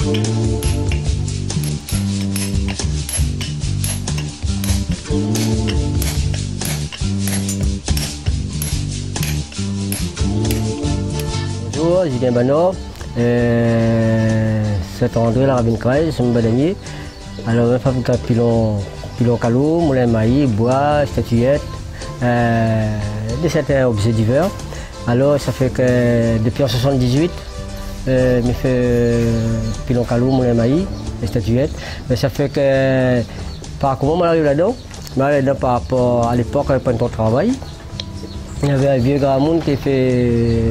Bonjour, Julien Banor, Saint-André, la Ravine Creuse, je suis badanier. Alors, on fabrique pilon calou, moulin maïs, bois, statuettes, certains objets divers. Alors, ça fait que depuis en 78, je fais pilon calou, moulin maïs, et statuettes. Mais ça fait que, par comment on arrive là-dedans? Par rapport à l'époque, avec pas de travail. Il y avait un vieux grand monde qui fait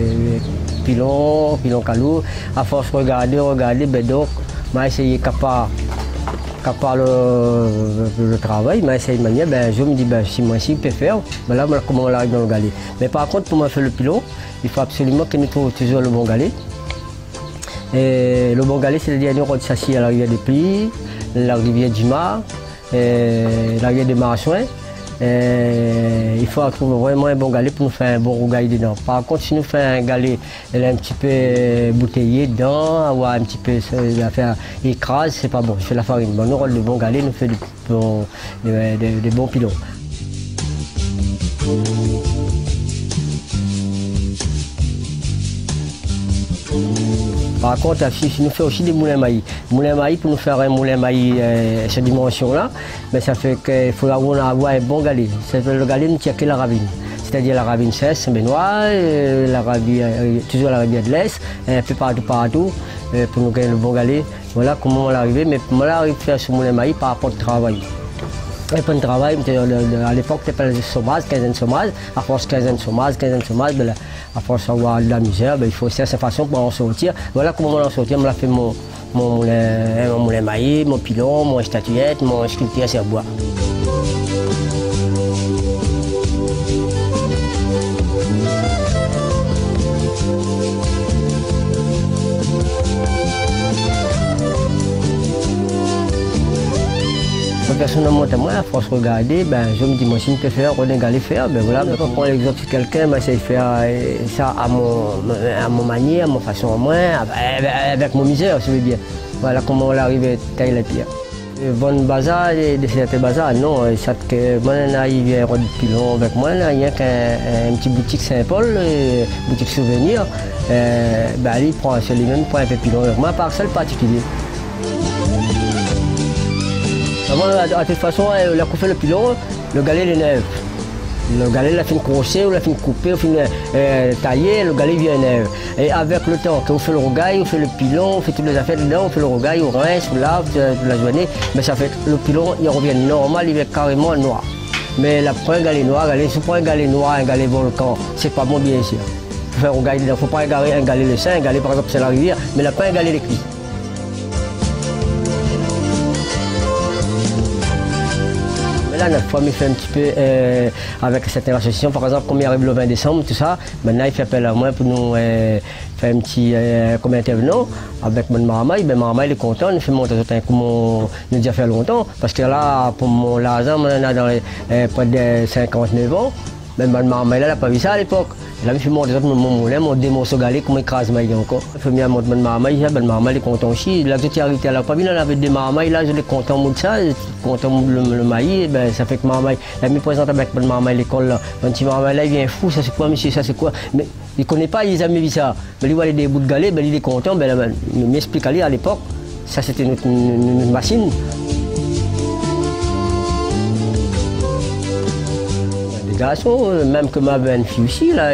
pilon calou. À force de regarder, ben donc, j'ai essayé capable le travail, mais essayé de manière, ben, je me dis, ben, si moi aussi je peux faire, ben là, comment on arrive dans le galet. Mais par contre, pour moi faire le pilon, il faut absolument que nous trouvions toujours le bon galet. Et le bon galet, c'est-à-dire nous on s'assied à la rivière des Plis, la rivière du Mar, la rivière des Marchouins. Il faut trouver vraiment un bon galet pour nous faire un bon rougail dedans. Par contre, si nous faisons un galet un petit peu bouteillé dedans, avoir un petit peu à faire écrase, c'est pas bon, je fais la farine. Bon, nous, le bon galet nous fait des bons pilons. Par contre, si nous faisons aussi des moulins maïs. Moulin maïs, pour nous faire un moulin maïs cette dimension-là, ben, ça fait qu'il faut avoir un bon galet. Le galet ne tient que la ravine. C'est-à-dire la ravine 16, Saint-Benoît, toujours la rivière de l'Est, un peu partout, pour nous gagner le bon galet. Voilà comment on est arrivé. Mais on arrive à faire ce moulin maïs par rapport au travail. Et pour le travail, à l'époque, c'était pas le chômage, quinzaine de chômage. À force quinzaine de chômage, ben, à force d'avoir de la misère, ben, il faut essayer cette façon pour en sortir. Voilà comment on en sortir. On a fait mon moulin maïs, mon pilon, mon statuette, mon sculpture sur bois. Personnellement, moi, à force de regarder, ben, je me dis, moi, si je peux faire, on est faire, ben voilà, je prends l'exemple de quelqu'un, ben, j'essaie de faire ça à mon manière, à mon façon à moi, avec mon misère, si vous voulez bien. Voilà comment on arrive à tailler les pierres. Bon bazar, de certains bazars, non, ça que moi, il vient de pilon avec moi, il y a qu'un petit boutique Saint-Paul, boutique souvenir, ben, il prend celui-même, il prend un peu pilon avec moi, par seul particulier. De toute façon, là qu'on fait le pilon, le galet est neuf. Le galet, il a fait crochet, il a fait couper, il a fait tailler, le galet vient neuf. Et avec le temps, quand on fait le rougail, on fait le pilon, on fait toutes les affaires dedans, on fait le rougail, on rince, on lave toute la journée, mais ça fait le pilon, il revient normal, il est carrément noir. Mais là, pour un galet noir, si on prend un galet noir, un galet volcan, c'est pas bon bien sûr. Pour faire un rougail, il ne faut pas un galet le sein, un galet par exemple c'est la rivière, mais là, pas un galet de cuit. Là, notre femme, il fait un petit peu avec certaines associations, par exemple, comme il arrive le 20 décembre, tout ça, maintenant il fait appel à moi pour nous faire un petit comme intervenant avec mon maman. Ben, maman, il est content, il fait monter comme on a déjà fait longtemps, parce que là, pour mon l'argent, on a dans près de 59 ans, mais ma maman, elle n'a pas vu ça à l'époque. Là, je fais monter mon moulin, mon démonceau galet, comment il écrase ma gueule encore. Je fais bien monter ma maman, elle est contente aussi. Là, j'étais arrêté à la famille, on avait des mamans, là, je suis content de ça, content le maïs, ben, ça fait que maman, elle me présente avec ma maman à l'école, là. Un petit maman, là, il vient fou, ça c'est quoi, monsieur, ça c'est quoi? Mais il ne connaît pas, il n'a jamais vu ça. Mais il voit des bouts de galet, ben, il est content, ben, il m'explique à l'époque, ça c'était notre machine. Garçon, même que ma belle fille aussi, là,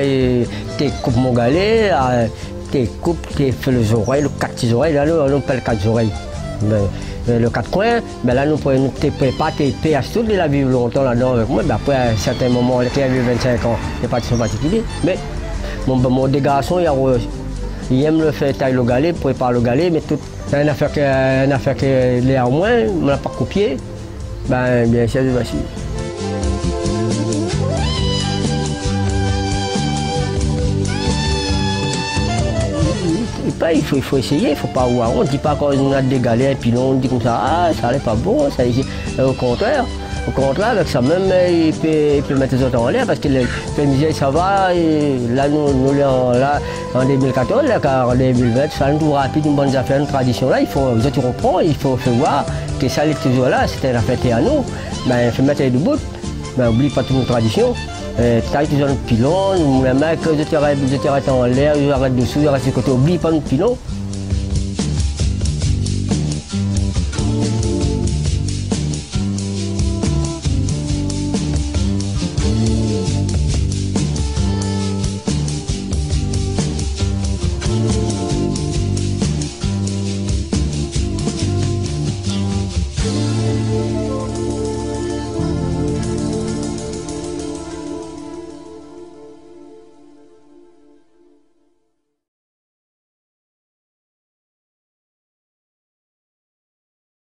tu coupes mon galet, tu coupes, tu fais les oreilles, le 4 oreilles, là, on appelle 4 oreilles. Le 4 coins, ben là, nous préparons tes péages toutes, il a vécu longtemps là-dedans avec moi, ben après, à un certain moment, il a vécu 25 ans, il n'est pas de son particulier. Mais mon des garçons, il aime le faire tailler le galet, prépare le galet, mais tout, une affaire que les à moins, on n'a pas copié, ben bien sûr, je vais suivre. Il faut essayer, il ne faut pas voir. On ne dit pas qu'on a des galets, puis on dit comme ça, ah, ça n'est pas bon, ça ici. Au contraire, Au contraire, avec ça même, il peut mettre les autres en l'air parce que le musée, ça va. Et là, nous là, en 2014, là, car en 2020, ça nous trouve rapide, une bonne affaire, une tradition là. Il faut, vous autres reprendre, il faut voir que ça est toujours là, c'était une fête à nous. Ben, il faut mettre les deux bouts, ben, n'oublie pas toute nos traditions. Taille toujours notre pilon, les mecs, ils étaient en l'air, ils arrêtent dessous, ils restent de côté, oublie pas notre pilon.